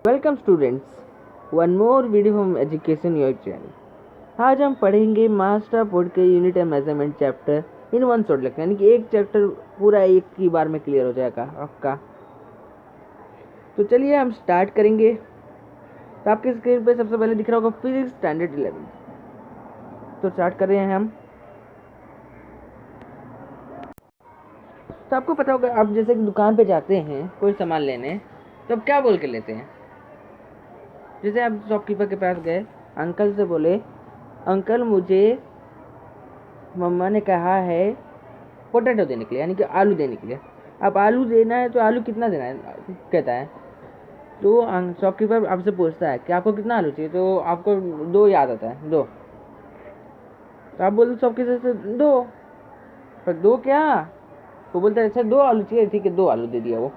Welcome students, one more video from education your channel. आज हम पढ़ेंगे मास्टर बोर्ड के unit and measurement chapter in one shot lecture, यानी कि एक चैप्टर पूरा एक ही बार में क्लियर हो जाएगा आपका। तो चलिए हम स्टार्ट करेंगे। तो आपकी स्क्रीन पे सबसे पहले दिख रहा होगा फिजिक्स स्टैंडर्ड 11। तो स्टार्ट कर रहे हैं हम। तो आपको पता होगा, आप जैसे कि दुकान पे जाते हैं कोई सामान लेने, तो आप क्या बोल के लेते हैं? जैसे आप शॉपकीपर के पास गए, अंकल से बोले, अंकल मुझे मम्मा ने कहा है पोटैटो देने के लिए, यानी कि आलू देने के लिए। अब आलू देना है तो आलू कितना देना है कहता है। तो शॉपकीपर आपसे पूछता है कि आपको कितना आलू चाहिए, तो आपको दो याद आता है, दो। तो आप बोलते शॉपकीपर से दो, पर दो क्या? वो बोलता है अच्छा 2 आलू चाहिए, ठीक है 2 आलू दे दिया वो।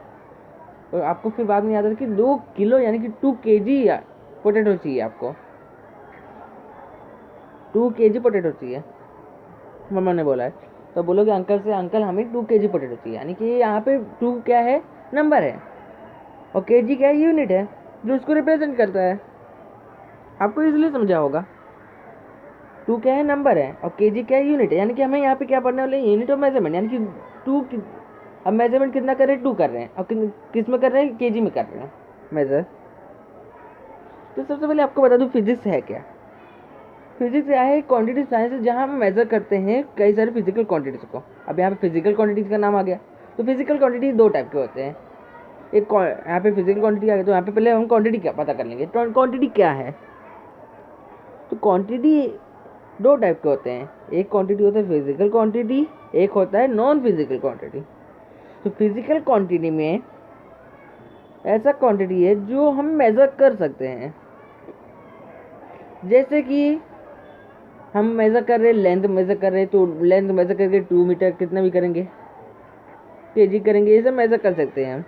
और आपको फिर बाद में याद आता है कि 2 किलो यानी कि 2 kg पोटैटो चाहिए आपको, 2 kg पोटैटो चाहिए मम्मा ने बोला है। तो बोलोगे अंकल से, अंकल हमें 2 kg पोटैटो चाहिए, यानी कि यहाँ पे 2 क्या है? नंबर है, और kg क्या है? यूनिट है जो उसको रिप्रेजेंट करता है। आपको इसलिए समझा होगा। 2 क्या है? नंबर है, और kg क्या है? यूनिट है। यानी कि हमें यहाँ पे क्या पढ़ने वाले हैं? यूनिट ऑफ मेजरमेंट, यानी कि 2 अब मेजरमेंट कितना कर रहे हैं? 2 कर रहे हैं, और किस में कर रहे हैं? kg में कर रहे हैं मेजर। तो सबसे पहले आपको बता दूं फिजिक्स है क्या। फिजिक्स क्या है? क्वांटिटी साइंस है, जहाँ हम मेजर करते हैं कई सारे फिजिकल क्वांटिटीज को। अब यहाँ पे फिजिकल क्वांटिटीज का नाम आ गया। तो फिजिकल क्वांटिटी 2 टाइप के होते हैं। एक यहाँ पे फिजिकल क्वांटिटी आ गया, तो यहाँ पे पहले हम क्वांटिटी क्या पता कर लेंगे। तो क्वांटिटी क्या है? तो क्वांटिटी 2 टाइप के होते हैं। एक क्वांटिटी होता है फिजिकल क्वांटिटी, एक होता है नॉन फिजिकल क्वांटिटी। तो फिजिकल क्वांटिटी में ऐसा क्वांटिटी है जो हम मेजर कर सकते हैं। जैसे कि हम मेजर कर रहे हैं, लेंथ मेजर कर रहे हैं, तो लेंथ मेजर करके 2 मीटर कितना भी करेंगे, kg करेंगे, ये सब मेजर कर सकते हैं हम।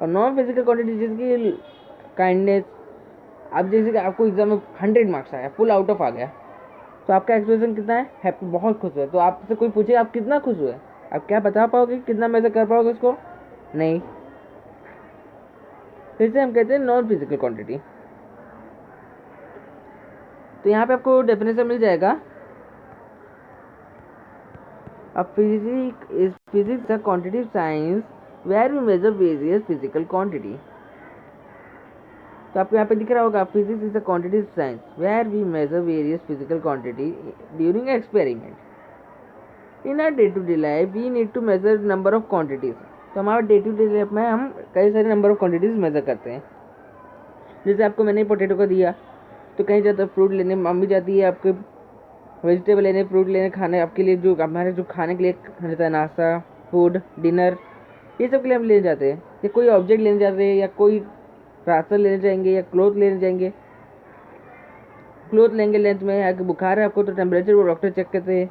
और नॉन फिजिकल क्वांटिटी जिसकी काइंडनेस, अब जैसे कि आपको एग्जाम में 100 मार्क्स आया, फुल आउट ऑफ आ गया, तो आपका एक्सप्रेशन कितना है? हैप्पी, बहुत खुश हुए। तो आपसे कोई पूछे आप कितना खुश हुए, आप क्या बता पाओगे? कितना मेजर कर पाओगे उसको? नहीं। फिर से हम कहते हैं नॉन फिजिकल क्वांटिटी। तो यहाँ पे आपको डेफिनेशन मिल जाएगा। अब physics a quantitative science where we measure various physical quantity। तो आपको यहाँ पे दिख रहा होगा, physics is a quantitative science where we measure various physical quantity during experiment. In our day to day life we need to measure number of quantities. तो हमारे day to day life में हम कई सारे नंबर ऑफ क्वांटिटीज मेजर करते हैं। जैसे आपको मैंने पोटैटो का दिया, तो कहीं जाता है फ्रूट लेने, मम्मी जाती है आपके वेजिटेबल लेने, फ्रूट लेने, खाने आपके लिए, जो हमारे जो खाने के लिए रहता है, नाश्ता, फूड, डिनर, ये सब के लिए हम लेने जाते हैं। या कोई ऑब्जेक्ट लेने जाते हैं, या कोई राशन लेने जाएंगे, या क्लोथ लेने जाएंगे। क्लोथ लेंगे लेंथ में, या बुखार है आपको तो टेम्परेचर वो डॉक्टर चेक करते हैं।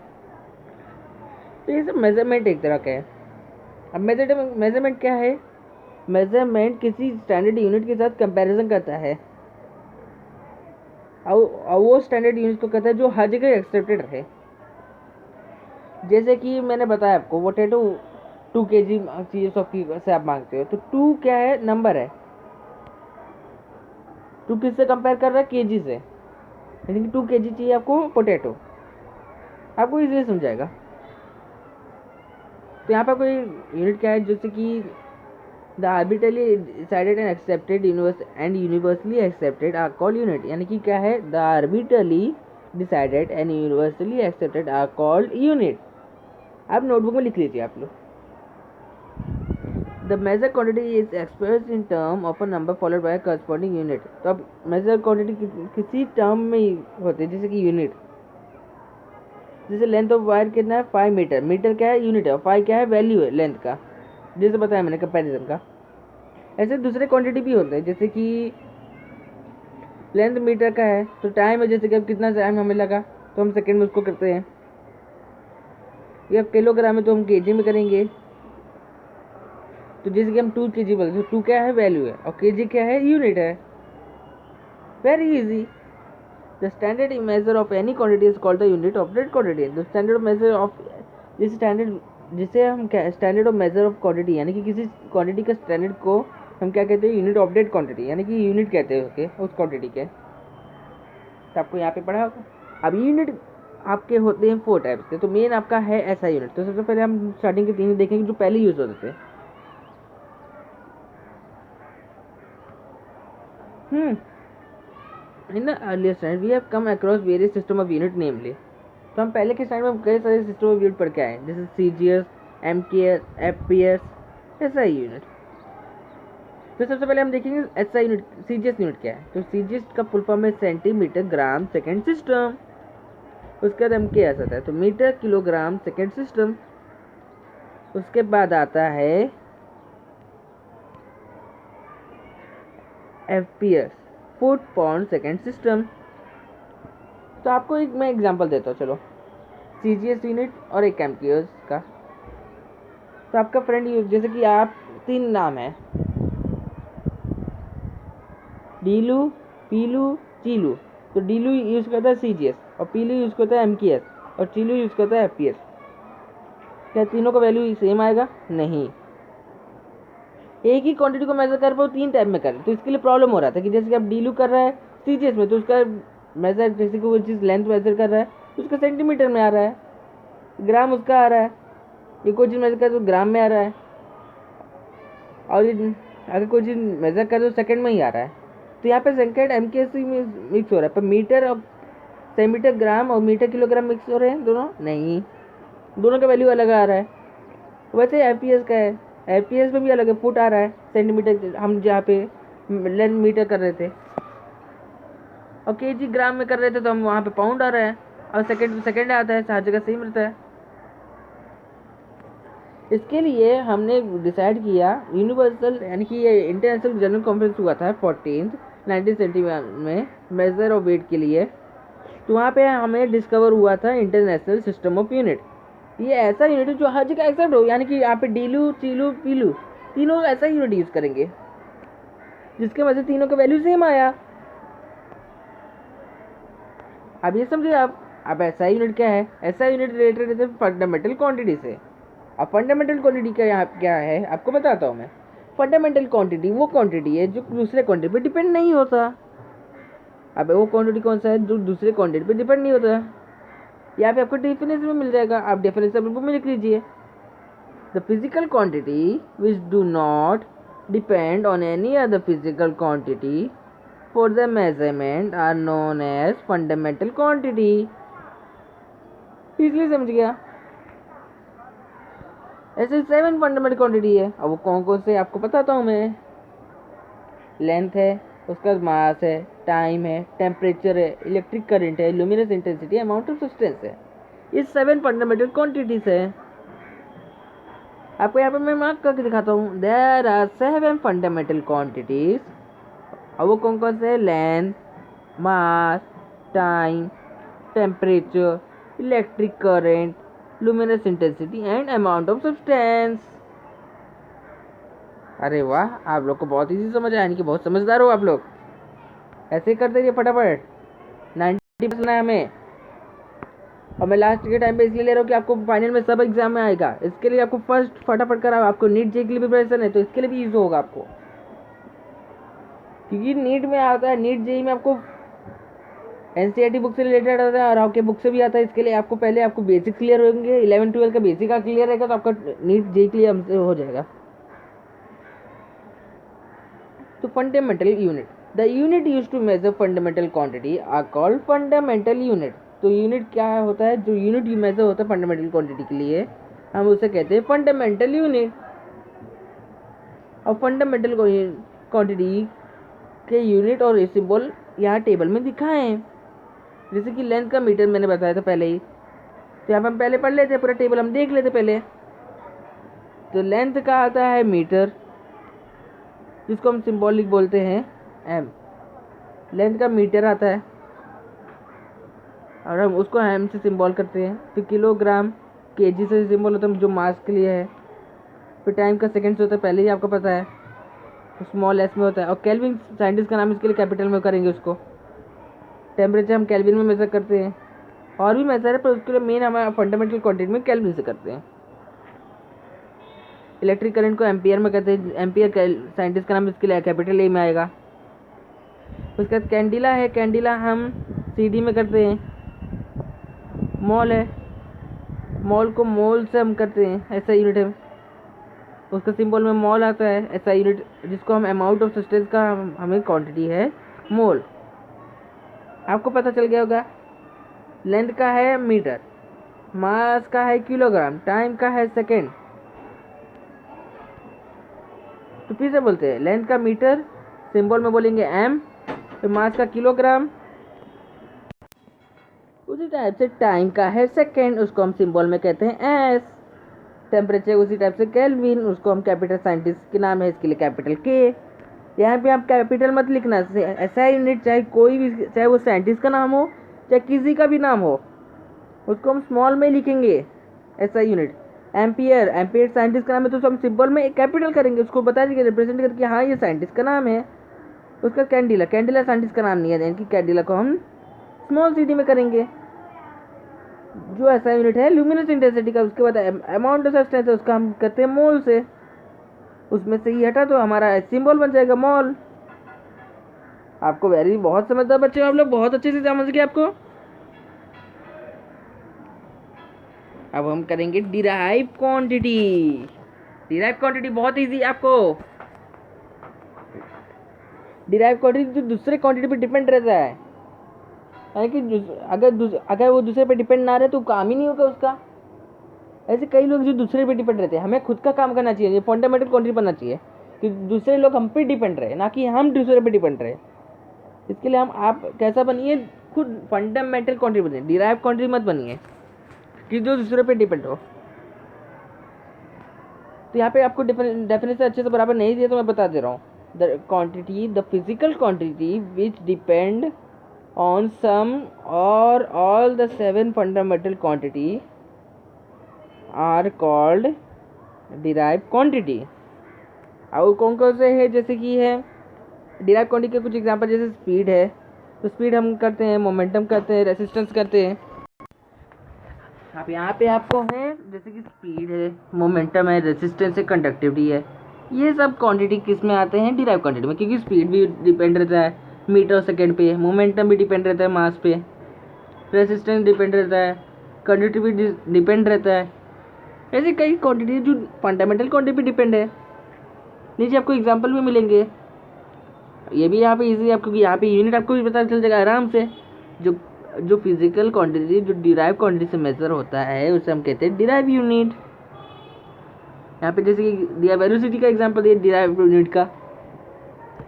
तो ये सब मेजरमेंट एक तरह का है। अब मेजरमेंट क्या है? मेजरमेंट किसी स्टैंडर्ड यूनिट के साथ कंपैरिजन करता है, और वो स्टैंडर्ड यूनिट को कहता है जो हर जगह एक्सेप्टेड है। जैसे कि मैंने बताया आपको, पोटैटो 2 kg चाहिए शॉपकीपर से आप मांगते हो, तो 2 क्या है? नंबर है। 2 किससे कंपेयर कर रहा है? kg से, यानी कि 2 kg चाहिए आपको पोटैटो। आपको इजीली समझाएगा। तो यहाँ पर कोई यूनिट क्या है? जैसे कि the arbitrarily decided and accepted universally accepted are called unit. यानी कि क्या है? The arbitrarily decided and universally accepted are called unit. आप नोटबुक में लिख लीजिए आप लोग। The measure quantity is expressed in term of a number followed by corresponding unit. तो अब मेजर क्वांटिटी किसी टर्म में ही होते हैं, जैसे कि यूनिट। जैसे लेंथ ऑफ वायर कितना है? 5 मीटर। मीटर क्या है? यूनिट है। 5 क्या है? वैल्यू है लेंथ का, जैसे बताया मैंने कंपैरिजन का। ऐसे दूसरे क्वांटिटी भी होते हैं, जैसे कि लेंथ मीटर का है, तो टाइम है, जैसे कि अब कितना टाइम हमें लगा, तो हम सेकेंड में उसको करते हैं। या किलोग्राम है, तो हम kg में करेंगे। तो जैसे कि हम 2 kg बोलते हैं, 2 क्या है? वैल्यू है, और kg क्या है? यूनिट है। Very easy. The standard measure of any quantity is called the unit of that quantity. The standard measure of जिस स्टैंडर्ड जिसे हम standard of measure of quantity, यानी कि किसी क्वांटिटी का स्टैंडर्ड को हम क्या कहते हैं, यूनिट ऑफ डेट क्वांटिटी, यानी कि यूनिट कहते हैं उसके, उस क्वांटिटी के। तो आपको यहाँ पे पढ़ा होगा। अब यूनिट आपके होते हैं 4 टाइप्स के। तो मेन आपका है एसआई यूनिट। तो सबसे पहले हम स्टार्टिंग के 3 देखेंगे जो पहले यूज होते थे। In the earlier standard we have come across various system of unit namely. तो हम पहले के स्टैंडर्ड में कई सारे सिस्टम ऑफ यूनिट पढ़ के आए, जैसे CGS, MKS, FPS, SI unit. तो सबसे पहले हम देखेंगे एसआई यूनिट, सीजीएस यूनिट क्या है। तो सीजीएस का फुल फॉर्म है सेंटीमीटर ग्राम सेकेंड सिस्टम। उसके बाद एमकेएस आता है, तो मीटर किलोग्राम सेकेंड सिस्टम। उसके बाद आता है FPS, foot pound second system. तो आपको एक मैं एग्जांपल देता हूँ, चलो, सीजीएस यूनिट और एक एमकेएस का। तो आपका फ्रेंड, जैसे कि आप 3 नाम है, डीलू, पीलू, चीलू। तो डीलू यूज करता है सीजीएस, और पीलू यूज करता है एमकेएस, और चीलू यूज करता है एफपीएस। क्या तीनों का वैल्यू सेम आएगा? नहीं। एक ही क्वांटिटी को मेजर कर पाओ 3 टाइप में कर, तो इसके लिए प्रॉब्लम हो रहा था कि जैसे कि आप डीलू कर रहा है सीजीएस में, तो उसका मेजर, जैसे कि वो चीज़ लेंथ मेजर कर रहा है तो उसका सेंटीमीटर में आ रहा है, ग्राम उसका आ रहा है। ये कोई चीज़ मेजर कर तो ग्राम में आ रहा है, और ये अगर कोई चीज़ मेजर कर तो सेकंड में ही आ रहा है। तो यहाँ पे सेकंड एमकेएस में मिक्स हो रहा है, पर मीटर और सेंटीमीटर ग्राम और मीटर किलोग्राम मिक्स हो रहे हैं दोनों? नहीं, दोनों का वैल्यू अलग आ रहा है। वैसे एफपीएस का है, एफपीएस में भी अलग है, फुट आ रहा है, सेंटीमीटर हम जहाँ पे लेंथ मीटर कर रहे थे, और केजी ग्राम में कर रहे थे तो हम वहाँ पे पाउंड आ रहा है, और सेकंड आता है, हर जगह सेम रहता है। इसके लिए हमने डिसाइड किया यूनिवर्सल, यानी कि ये इंटरनेशनल जनरल कॉन्फ्रेंस हुआ था 14th 1971 में मेजर ऑफ वेट के लिए। तो वहाँ पे हमें डिस्कवर हुआ था इंटरनेशनल सिस्टम ऑफ यूनिट। ये ऐसा यूनिट है जो हर जगह एक्सेप्ट हो, यानी कि यहाँ पे डीलू, चीलू, पीलू तीनों ऐसा यूनिट यूज करेंगे, जिसके वजह से तीनों का वैल्यू सेम आया। अब ये समझिए आप। अब ऐसा यूनिट क्या है? ऐसा यूनिट रिलेटेड है फंडामेंटल क्वांटिटी से। अब फंडामेंटल क्वांटिटी का यहाँ क्या है आपको बताता हूँ मैं। फंडामेंटल क्वांटिटी वो क्वांटिटी है जो दूसरे क्वांटिटी पे डिपेंड नहीं होता। अब वो क्वांटिटी कौन सा है जो दूसरे क्वांटिटी पे डिपेंड नहीं होता? यहाँ पे आपको डेफिनेशन में मिल जाएगा, आप डेफिनेशन बुक में लिख लीजिए। The physical quantity which do not depend on any other physical quantity for the measurement are known as fundamental quantity। इसलिए समझ गया। ऐसे 7 फंडामेंटल क्वांटिटी है। अब वो कौन कौन से आपको बताता हूँ मैं। लेंथ है, उसका मास है, टाइम है, टेम्परेचर है, इलेक्ट्रिक करंट है, luminous intensity, amount of substance है। ये 7 फंडामेंटल क्वांटिटीज है। आपको यहाँ पे मैं मार्क करके दिखाता हूँ। There are 7 fundamental quantities. अब वो कौन कौन से? Length, mass, time, temperature, electric current, luminous intensity and amount of substance. अरे वाह, आप लोग को बहुत इजी समझ आया, यानी कि बहुत समझदार हो आप लोग। ऐसे ही करते रहिए फटाफट। 90% है हमें, और मैं लास्ट के टाइम पे इसलिए ले रहा हूँ कि आपको फाइनल में सब एग्जाम में आएगा। इसके लिए आपको फर्स्ट फटाफट करा। आपको नीट जे के लिए प्रिपरेशन है तो इसके लिए भी यूज होगा आपको, क्योंकि नीट में आता है, नीट जेई में आपको एनसीईआरटी बुक से रिलेटेड आता है और आपके बुक से भी आता है। इसके लिए आपको पहले आपको बेसिक क्लियर होंगे, 11-12 का बेसिक का क्लियर रहेगा तो आपका नीट जेई क्लियर हमसे हो जाएगा। तो fundamental unit, the unit use to measure fundamental quantity are called fundamental unit. तो यूनिट क्या होता है? जो यूनिट मेजर होता है फंडामेंटल क्वांटिटी के लिए, हम उसे कहते हैं फंडामेंटल यूनिट। और फंडामेंटल क्वांटिटी के यूनिट और सिंबल यहाँ टेबल में दिखाए हैं। जैसे कि लेंथ का मीटर मैंने बताया था पहले ही, तो यहाँ पर हम पहले पढ़ लेते हैं, पूरा टेबल हम देख लेते पहले। तो लेंथ का आता है मीटर, जिसको हम सिंबॉलिक बोलते हैं एम। लेंथ का मीटर आता है और हम उसको एम से सिंबल करते हैं। फिर किलोग्राम, केजी से सिंबल होता है जो मास के लिए है। फिर टाइम का सेकंड से होता है, पहले ही आपको पता है, स्मॉल एस में होता है। और केल्विन साइंटिस्ट का नाम, इसके लिए कैपिटल में करेंगे उसको। टेम्परेचर हम केल्विन में मेजर करते हैं, और भी मेजर है पर उसके लिए मेन हमारा फंडामेंटल क्वांटिटी में केल्विन से करते हैं। इलेक्ट्रिक करंट को एम्पियर में कहते हैं, एम्पियर साइंटिस्ट का नाम इसके लिए कैपिटल ए में आएगा। उसके बाद कैंडिला है, कैंडिला हम सीडी में करते हैं। मोल है, मोल को मोल से हम करते हैं, ऐसा यूनिट है, उसका सिंबल में मोल आता है, ऐसा यूनिट जिसको हम अमाउंट ऑफ सब्सटेंस का हमें क्वांटिटी है मोल। आपको पता चल गया होगा। लेंथ का है मीटर, मास का है किलोग्राम, टाइम का है सेकेंड। तो फिर से बोलते हैं, लेंथ का मीटर, सिंबल में बोलेंगे एम, फिर मास का किलोग्राम, उसी टाइप से टाइम का है सेकेंड, उसको हम सिंबल में कहते हैं एस। टेम्परेचर उसी टाइप से केल्विन, उसको हम कैपिटल साइंटिस्ट के नाम है इसके लिए कैपिटल के। यहाँ पे आप कैपिटल मत लिखना, ऐसा यूनिट चाहे कोई भी, चाहे वो साइंटिस्ट का नाम हो चाहे किसी का भी नाम हो, उसको हम स्मॉल में लिखेंगे ऐसा यूनिट। एम्पियर, एम्पियर साइंटिस्ट का नाम है तो हम सिंबल में कैपिटल करेंगे, उसको बता देंगे, रिप्रेजेंट करके हाँ ये साइंटिस्ट का नाम है। उसका कैंडिला, कैंडिला साइंटिस्ट का नाम नहीं है, यानी कि कैंडिला को हम स्मॉल सिटी में करेंगे। जो ऐसा यूनिट है ल्यूमिनस इंटेंसिटी का, उसके बाद अमाउंट ऑफ सब्सटेंस है उसका हम करते हैं मोल से, उसमें से ही हटा तो हमारा सिंबल बन जाएगा मोल। आपको बहुत समझदार बच्चे हो आप लोग, बहुत अच्छे से समझ गए आपको। अब हम करेंगे डिराइव क्वांटिटी। डिराइव क्वांटिटी बहुत इजी आपको। डिराइव क्वांटिटी जो दूसरे क्वांटिटी पे डिपेंड रहता है, यानी कि अगर वो दूसरे पे डिपेंड ना रहे तो काम ही नहीं होगा उसका। ऐसे कई लोग जो दूसरे पे डिपेंड रहते हैं, हमें खुद का काम करना चाहिए, ये फंडामेंटल क्वांटिटी बनना चाहिए कि दूसरे लोग हम पे डिपेंड रहे, ना कि हम दूसरे पे डिपेंड रहे। इसके लिए हम आप कैसा बनिए, खुद फंडामेंटल क्वांटिटी बनिए, डिराइव क्वांटिटी मत बनिए कि जो दूसरे पे डिपेंड हो। तो यहाँ पे आपको डेफिनेशन अच्छे से बराबर नहीं दिया तो मैं बता दे रहा हूँ। The quantity, the physical quantity which depend on some or all the 7 fundamental quantity are called derived quantity। और कौन कौन से है, जैसे कि है derived quantity के कुछ एग्जांपल, जैसे स्पीड है तो स्पीड हम करते हैं, मोमेंटम करते हैं, रेसिस्टेंस करते हैं। अब यहाँ पे आपको है जैसे कि स्पीड है, मोमेंटम है, रेसिस्टेंस है, कंडक्टिविटी है, ये सब क्वांटिटी किस में आते हैं, डिराइव क्वांटिटी में, क्योंकि स्पीड भी डिपेंड रहता है मीटर सेकेंड पे, मोमेंटम भी डिपेंड रहता है मास पे, रेसिस्टेंस डिपेंड रहता है, कंडक्टिविटी डिपेंड रहता है। ऐसे कई क्वांटिटी जो फंडामेंटल क्वांटिटी पे डिपेंड है। नीचे आपको एग्जांपल भी मिलेंगे, ये भी यहाँ पे इजी है आपको, यहाँ पे यूनिट आपको भी पता चल जाएगा आराम से। जो फिजिकल क्वांटिटी जो डिराइव क्वांटिटी से मेजर होता है उसे हम कहते हैं डिराइव यूनिट। यहाँ पे जैसे कि दिया वेलोसिटी का एग्जाम्पल दिया, डिराइव यूनिट का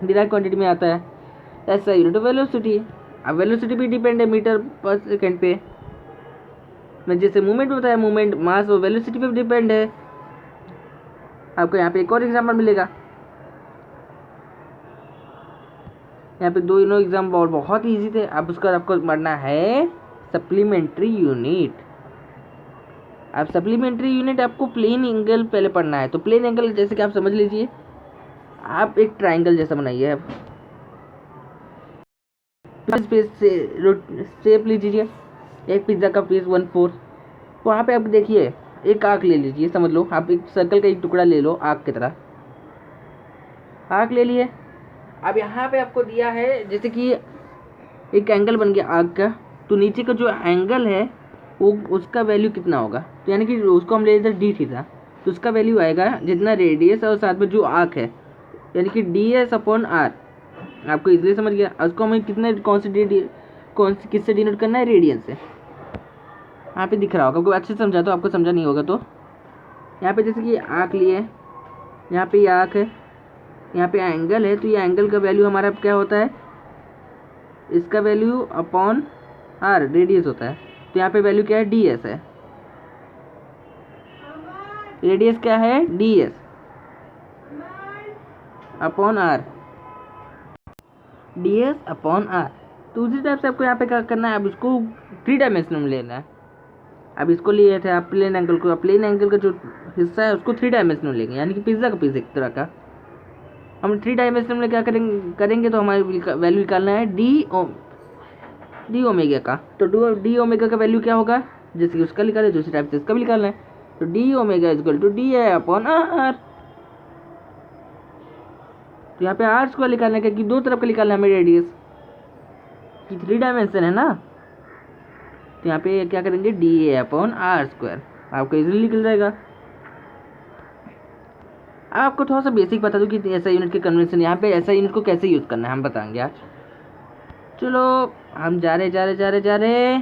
डिराइव क्वांटिटी में आता है, ऐसा यूनिट ऑफ वेलोसिटी। अब वेलोसिटी भी डिपेंड है मीटर पर सेकेंड पे। मैं जैसे मूवमेंट बताया, मूवमेंट मास और वेलोसिटी पे डिपेंड है। आपको यहाँ पे एक और एग्जाम्पल मिलेगा, यहाँ पे दोनों एग्जाम्पल और बहुत इजी थे। अब उसका आपको पढ़ना है सप्लीमेंट्री यूनिट। अब सप्लीमेंट्री यूनिट आपको प्लेन एंगल पहले पढ़ना है। तो प्लेन एंगल जैसे कि आप समझ लीजिए, आप एक ट्राइंगल जैसा बनाइए, अब स्पेस से शेप लीजिए, एक पिज्ज़ा का पीस 1/4, वहाँ पे आप देखिए एक आर्क ले लीजिए, समझ लो आप एक सर्कल का एक टुकड़ा ले लो, आर्क की तरह आर्क ले लिए। अब यहाँ पे आपको दिया है जैसे कि एक एंगल बन गया आर्क का, तो नीचे का जो एंगल है वो उसका वैल्यू कितना होगा, तो यानी कि उसको हम ले लेते हैं डी थीटा, तो उसका वैल्यू आएगा जितना रेडियस और साथ में जो आर्क है, यानी कि ds/r। आपको इसलिए समझ गया, उसको हमें कितने कौन से किससे डिनोट करना है, रेडियन से। यहाँ पे दिख रहा होगा, आपको अच्छे से समझा, तो आपको समझा नहीं होगा तो यहाँ पे जैसे कि आर्क लिए, यहाँ पे ये आर्क है, यहाँ पे एंगल है, तो ये एंगल का वैल्यू हमारा क्या होता है, इसका वैल्यू अपॉन आर रेडियस होता है। तो यहाँ पे वैल्यू क्या है, ds है, रेडियस क्या है, ds upon r, ds upon r. तो उसी टाइप से आपको यहाँ पे क्या करना है, अब इसको 3 डायमेंशन में लेना है। अब इसको लिए थे आप प्लेन एंगल को, प्लेन एंगल का जो हिस्सा है उसको 3 डायमेंशन में लेंगे, यानी कि पिज्ज़ा का पीस एक तरह का। हम 3 डायमेंशन में क्या करेंगे तो हमारी वैल्यू निकालना है डी ओमेगा का। तो डी ओमेगा का वैल्यू क्या होगा, जैसे कि उसका निकाले, दूसरी टाइप से इसका भी निकालना है। तो d omega equal to d I upon r. तो यहाँ पे आर स्क्वायर निकालने का कि दो तरफ का निकालना हमें रेडियस कि 3 डायमेंशन है ना, तो यहाँ पे क्या करेंगे d A upon r square, आपको इजीली निकल जाएगा। अब आपको थोड़ा सा बेसिक बता दूँ कि ऐसा यूनिट के कन्वेंशन, यहाँ पे ऐसा यूनिट को कैसे यूज़ करना है हम बताएंगे आज। चलो हम जा रहे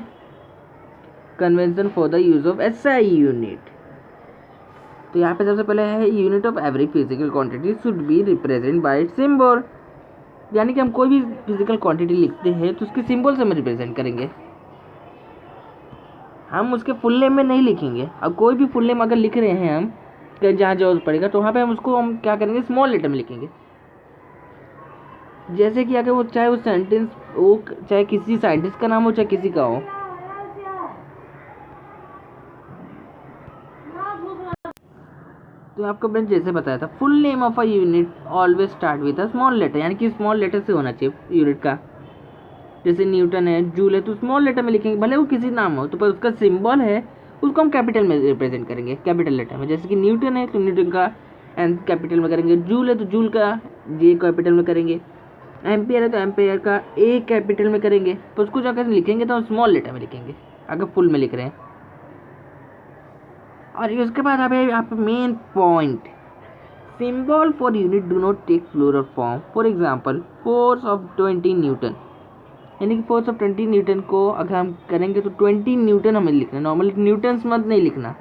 convention for the use of SI unit. तो यहाँ पे सबसे पहले है unit of every physical quantity should be represent by it's symbol, यानी कि हम कोई भी फिजिकल क्वांटिटी लिखते हैं तो उसके सिंबल से हम रिप्रेजेंट करेंगे, हम उसके फुल नेम में नहीं लिखेंगे। अब कोई भी फुल नेम अगर लिख रहे हैं हम जहाँ जरूरत पड़ेगा तो वहाँ पे हम उसको हम क्या करेंगे स्मॉल लेटर में लिखेंगे। जैसे कि अगर वो चाहे वो सेंटेंस वो चाहे किसी साइंटिस्ट का नाम हो चाहे किसी का हो, तो आपको मैंने जैसे बताया था full name of a unit always start with a small letter, यानी कि स्मॉल लेटर से होना चाहिए यूनिट का। जैसे न्यूटन है, जूल है, तो स्मॉल लेटर में लिखेंगे, भले वो किसी नाम हो तो पर उसका सिंबल है उसको हम कैपिटल में रिप्रेजेंट करेंगे, कैपिटल लेटर में। जैसे कि न्यूटन है तो न्यूटन का एन कैपिटल में करेंगे, जूल है तो जूल का जे कैपिटल में करेंगे, एम्पियर है तो एम्पियर का ए कैपिटल में करेंगे। तो उसको जाकर लिखेंगे तो स्मॉल लेटर में लिखेंगे अगर फुल में लिख रहे हैं। और उसके बाद आप main point, symbol for unit do not take plural form. For example force of 20 newton, यानी कि फोर्स ऑफ 20 न्यूटन को अगर हम करेंगे तो 20 न्यूटन हमें लिखना, नॉर्मली न्यूटन्स मत नहीं लिखना।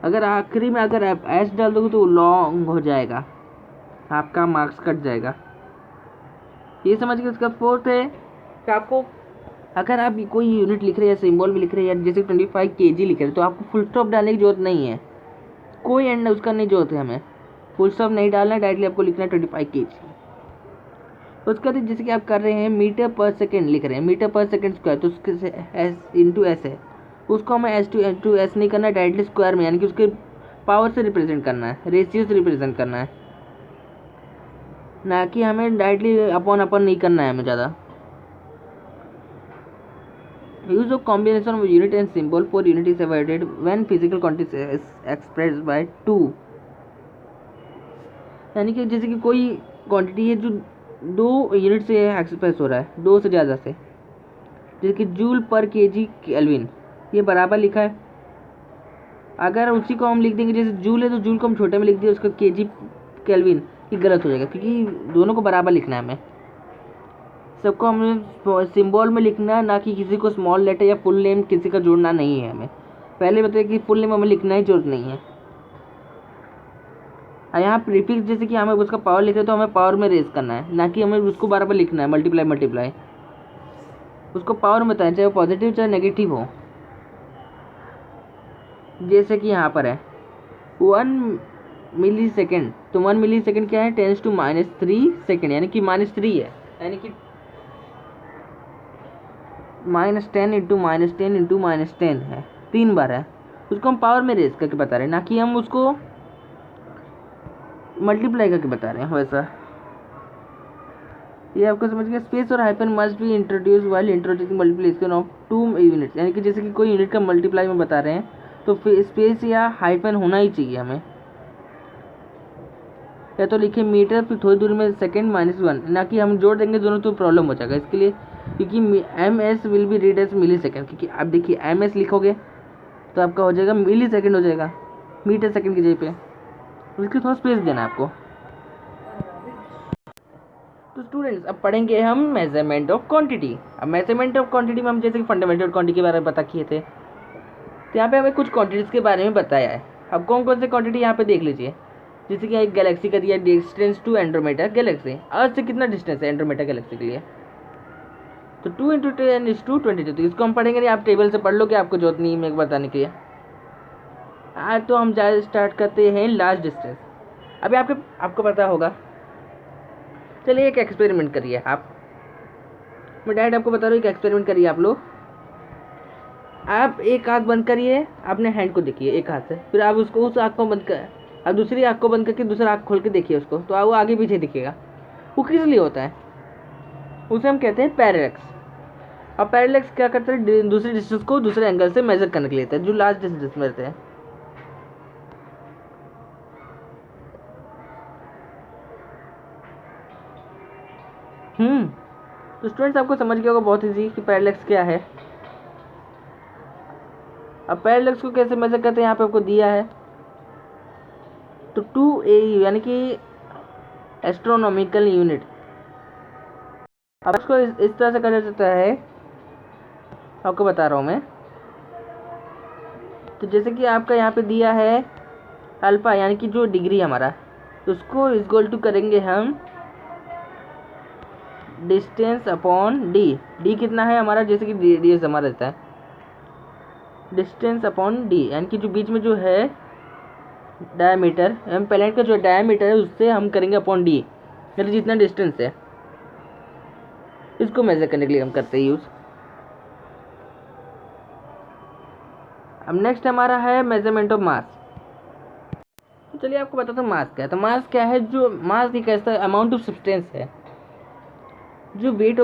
अगर आखिरी में अगर आप एस डाल दोगे तो लॉन्ग हो जाएगा, आपका मार्क्स कट जाएगा। ये समझ के इसका फोर्थ है कि आपको अगर आप कोई यूनिट लिख रहे हैं सिंबल में लिख रहे हैं, जैसे 25 kg लिख रहे हैं, तो आपको फुल स्टॉप डालने की जरूरत नहीं है, कोई एंड उसका नहीं जरूरत है, हमें फुल स्टॉप नहीं डालना है, डायरेक्टली आपको लिखना है 25 kg। उसके बाद जैसे कि आप कर रहे हैं मीटर पर सेकेंड लिख रहे हैं, मीटर पर सेकेंड स्क्वायर, तो उसके से एस इंटू एस है, उसको हमें एस टू एस नहीं करना है, डायरेक्टली स्क्वायर में, यानी कि उसके पावर से रिप्रेजेंट करना है, रेशियो से रिप्रेजेंट करना है, ना कि हमें डायरेक्टली अपॉन नहीं करना है हमें ज़्यादा। Use of combination of unit and symbol for unit is avoided when physical quantity is expressed by 2, यानी कि जैसे कि कोई क्वांटिटी है जो 2 यूनिट से एक्सप्रेस हो रहा है, 2 से ज़्यादा से, जैसे कि जूल पर केजी केल्विन, ये बराबर लिखा है। अगर उसी को हम लिख देंगे जैसे जूल है तो जूल को हम छोटे में लिख दिए, उसका केजी केल्विन, ये गलत हो जाएगा, क्योंकि दोनों को बराबर लिखना है हमें, सबको हमें सिंबल में लिखना है, ना कि किसी को स्मॉल लेटर या फुल नेम किसी का जोड़ना नहीं है हमें। पहले बताया कि फुल नेम हमें लिखना ही जरूरत नहीं है। यहाँ प्रीफिक्स जैसे कि हमें उसका पावर लिख रहे तो हमें पावर में रेज करना है, ना कि हमें उसको बराबर लिखना है मल्टीप्लाई, उसको पावर में बताएं, चाहे वो पॉजिटिव चाहे नेगेटिव हो। जैसे कि यहाँ पर है 1 मिली सेकेंड, तो 1 मिली सेकेंड क्या है 10⁻³ सेकेंड, यानी कि -3 है, यानी कि -10 × -10 × -10 है, 3 बार है, उसको हम पावर में रेज करके बता रहे हैं, ना कि हम उसको मल्टीप्लाई करके बता रहे हैं। वैसा ये आपको समझ गया। स्पेस और hyphen must be introduce while introducing multiplication of 2 units, यानी कि जैसे कि कोई यूनिट का मल्टीप्लाई में बता रहे हैं तो स्पेस या हाइफन होना ही चाहिए हमें, या तो लिखे मीटर फिर थोड़ी दूर में सेकेंड -1, ना कि हम जोड़ देंगे दोनों तो प्रॉब्लम हो जाएगा। इसके लिए क्योंकि MS will be read as millisecond, क्योंकि आप देखिए MS लिखोगे तो आपका हो जाएगा मिली सेकेंड हो जाएगा मीटर सेकेंड की जगह पे, उसके थोड़ा स्पेस देना है आपको। तो स्टूडेंट्स अब पढ़ेंगे हम मेजरमेंट ऑफ क्वांटिटी। अब मेजरमेंट ऑफ क्वांटिटी में हम जैसे कि फंडामेंटल क्वांटिटी के बारे में बता किए थे, तो यहाँ पे हमें कुछ क्वांटिटीज़ के बारे में बताया है। अब कौन कौन से क्वांटिटी यहाँ पे देख लीजिए। जैसे कि एक गैलेक्सी का दिया डिस्टेंस टू एंड्रोमेडा गैलेक्सी, अर्थ से कितना डिस्टेंस है एंड्रोमेडा गैलेक्सी के लिए, तो 2 × 10⁻²²। तो इसको हम पढ़ेंगे नहीं, आप टेबल से पढ़ लो कि आपको जरूरत नहीं मेरे को बताने के लिए। आज तो हम स्टार्ट करते हैं लार्ज डिस्टेंस। अभी आपको पता होगा, चलिए एक एक्सपेरिमेंट करिए आप, मैं डायरेक्ट आपको बता रहा हूँ, एक एक्सपेरिमेंट करिए आप लोग। आप एक आँख बंद करिए, अपने हैंड को देखिए एक हाथ से, फिर आप उसको उस आँख को बंद कर, अब दूसरी आँख को बंद करके दूसरा आँख खोल के देखिए उसको, तो वो आगे पीछे दिखेगा। वो किस लिए होता है, उसे हम कहते हैं पैरेलैक्स। अब पैरेलैक्स क्या करता है, दूसरे डिस्टेंस को दूसरे एंगल से मेजर करने के लिए होता है, जो लार्ज डिस्टेंस में रहते हैं। तो स्टूडेंट्स आपको समझ गया होगा बहुत ईजी कि पैरेलैक्स क्या है। अब पैरेलैक्स को कैसे मेजर करते हैं यहाँ पे आपको दिया है। तो 2 AU यानी कि एस्ट्रोनॉमिकल यूनिट। अब इसको इस तरह से करा जाता है, आपको बता रहा हूँ मैं। तो जैसे कि आपका यहाँ पे दिया है अल्फ़ा यानी कि जो डिग्री हमारा, तो उसको इक्वल टू करेंगे हम डिस्टेंस अपॉन डी। डी कितना है हमारा, जैसे कि रेडियस हमारा रहता है, डिस्टेंस अपॉन डी यानी कि जो बीच में जो है डायमीटर, हम प्लेनेट का जो डायमीटर है उससे हम करेंगे अपॉन डी, यानी जितना डिस्टेंस है इसको मेजर करने के लिए हम करते हैं यूज़। अब नेक्स्ट हमारा है मेजरमेंट ऑफ मास। तो चलिए आपको बताता हूँ मास क्या है। तो मास क्या है, जो मास एक ऐसा अमाउंट ऑफ सब्सटेंस है जो वेट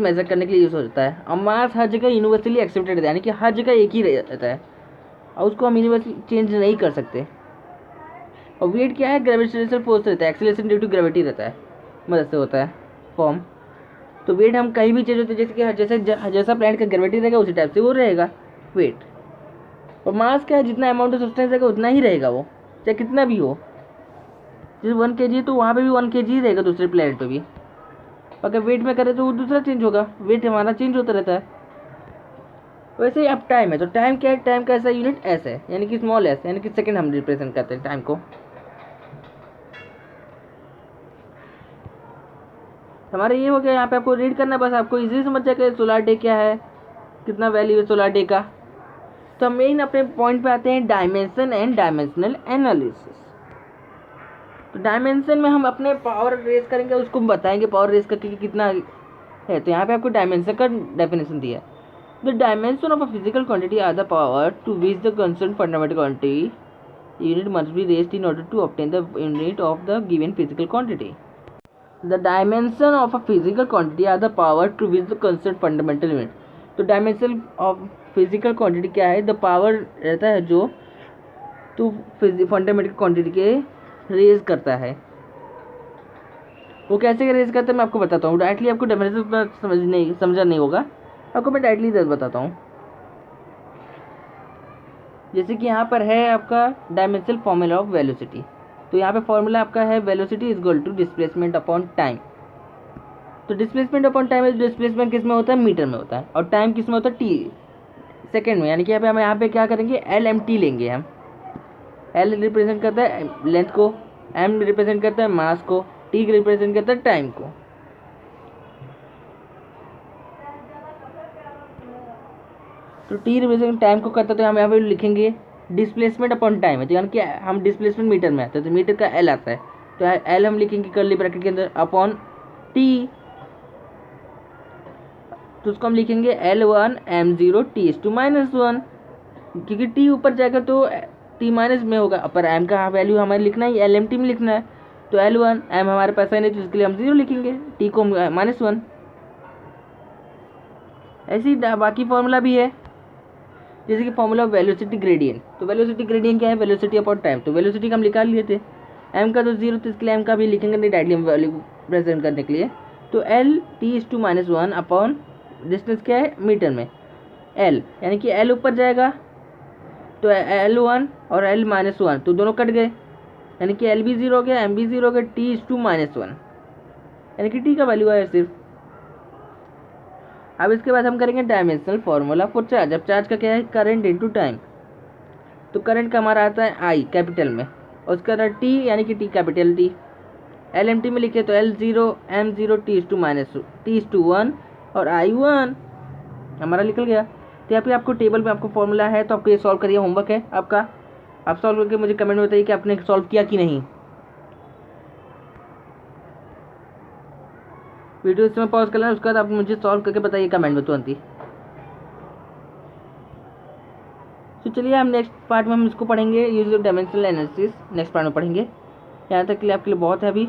मेजर करने के लिए यूज़ होता है। और मास हर जगह यूनिवर्सली एक्सेप्टेड है, यानी कि हर जगह एक ही रहता है और उसको हम यूनिवर्सली चेंज नहीं कर सकते। और वेट क्या है, ग्रेविटेशनल फोर्स रहता है, एक्सीलरेशन ड्यू टू ग्रेविटी रहता है, मदद से होता है फॉर्म। तो वेट हम कहीं भी चेंज होते हैं, जैसे कि जैसा प्लैनेट का ग्रेविटी रहेगा उसी टाइप से वो रहेगा वेट। और मास क्या है, जितना अमाउंट ऑफ सब्सटेंस रहेगा उतना ही रहेगा वो, चाहे कितना भी हो। जैसे 1 kg तो वहाँ पे भी 1 kg ही रहेगा दूसरे प्लैनेट पे भी। अगर वेट में करें तो वो दूसरा चेंज होगा, वेट हमारा चेंज होता रहता है। वैसे ही अब टाइम है, तो टाइम क्या है, टाइम का ऐसा यूनिट एस है, यानी कि स्मॉल एस, यानी कि सेकंड हम रिप्रेजेंट करते हैं टाइम को। हमारा ये हो गया, यहाँ पे आपको रीड करना है, बस आपको इजीली समझ जाएगा सोलर डे क्या है, कितना वैल्यू है सोलर डे का। तो हम मेन अपने पॉइंट पे आते हैं, डायमेंशन एंड डायमेंशनल एनालिसिस। तो डायमेंशन में हम अपने पावर रेस करेंगे, उसको बताएंगे पावर रेस करके कितना है। तो यहाँ पे आपको डायमेंशन का डेफिनेशन दिया है। The dimension of a physical quantity are the power to which the concern fundamental quantity unit must be raised in order to obtain the unit of the given physical quantity. The dimension of a physical quantity are the power to which the concern fundamental unit. तो dimension of physical quantity क्या है, the power रहता है जो तो fundamental quantity के raise करता है। वो कैसे रेज करता है मैं आपको बताता हूँ। डायरेक्टली आपको डेफिनेशन समझा नहीं होगा, आपको मैं डायरेक्टली दस बताता हूँ। जैसे कि यहाँ पर है आपका डायमेंशनल फॉर्मूला ऑफ वेलोसिटी। तो यहाँ पे फॉर्मूला आपका है velocity is equal to displacement upon time. तो डिस्प्लेसमेंट अपॉन टाइम, डिस्प्लेसमेंट किस में होता है, मीटर में होता है, और टाइम किस में होता है, टी सेकेंड में। यानी कि हम यहाँ पे क्या करेंगे, LMT लेंगे हम। L रिप्रेजेंट करता है लेंथ को, M रिप्रेजेंट करता है मास को, T रिप्रेजेंट करता है टाइम को। तो T रिप्रेजेंट टाइम को करता है, तो हम यहाँ पे लिखेंगे डिस्प्लेसमेंट अपॉन टाइम है। तो यानी कि हम डिस्प्लेसमेंट मीटर में आता है, तो मीटर का L आता है, तो L हम लिखेंगे कर्ली ब्रैकेट के अंदर अपॉन T। तो उसको हम लिखेंगे L1 M0 T/-1, क्योंकि T ऊपर जाएगा तो T माइनस में होगा, पर M का वैल्यू हमें लिखना ही LMT में लिखना है। तो L1 M हमारे पास है नहीं, तो इसके लिए हम 0 लिखेंगे, T को -1। ऐसे ही बाकी फॉर्मूला भी है, जैसे कि फॉर्मूला ऑफ वेलोसिटी ग्रेडियंट। तो वेलोसिटी ग्रेडियंट क्या है, वेलोसिटी अपॉन टाइम। तो वेलोसिटी का हम निकाल लिए थे, M का तो 0, तो इसके लिए M का भी लिखेंगे नहीं डायरेक्टली हम वैल्यू प्रेजेंट करने के लिए। तो L T/-1 अपॉन डिस्टेंस क्या है मीटर में L, यानी कि L ऊपर जाएगा तो L1 और L-1 तो दोनों कट गए, यानी कि L भी 0 हो गया, M भी 0 हो गया, T/-1 यानी कि T का वैल्यू आया सिर्फ। अब इसके बाद हम करेंगे डायमेंशनल फार्मूला फॉर चार्ज। अब चार्ज का क्या है, करंट इनटू टाइम। तो करंट का हमारा आता है I कैपिटल में, और उसका T यानी कि T कैपिटल T। LMT में लिखे तो L0 M0 T/-1 और I1 हमारा निकल गया। तो यहाँ पे आपको टेबल में आपको फॉर्मूला है, तो आपको ये सॉल्व करिए, होमवर्क है आपका। आप सॉल्व करके मुझे कमेंट में बताइए कि आपने सॉल्व किया कि नहीं। वीडियो इसमें पॉज कर लेना, उसके बाद आप मुझे सॉल्व करके बताइए कमेंट में तुरंत ही। तो चलिए हम नेक्स्ट पार्ट में हम इसको पढ़ेंगे, use of dimensional analysis next part में पढ़ेंगे। यहाँ तक के लिए आपके लिए बहुत है अभी।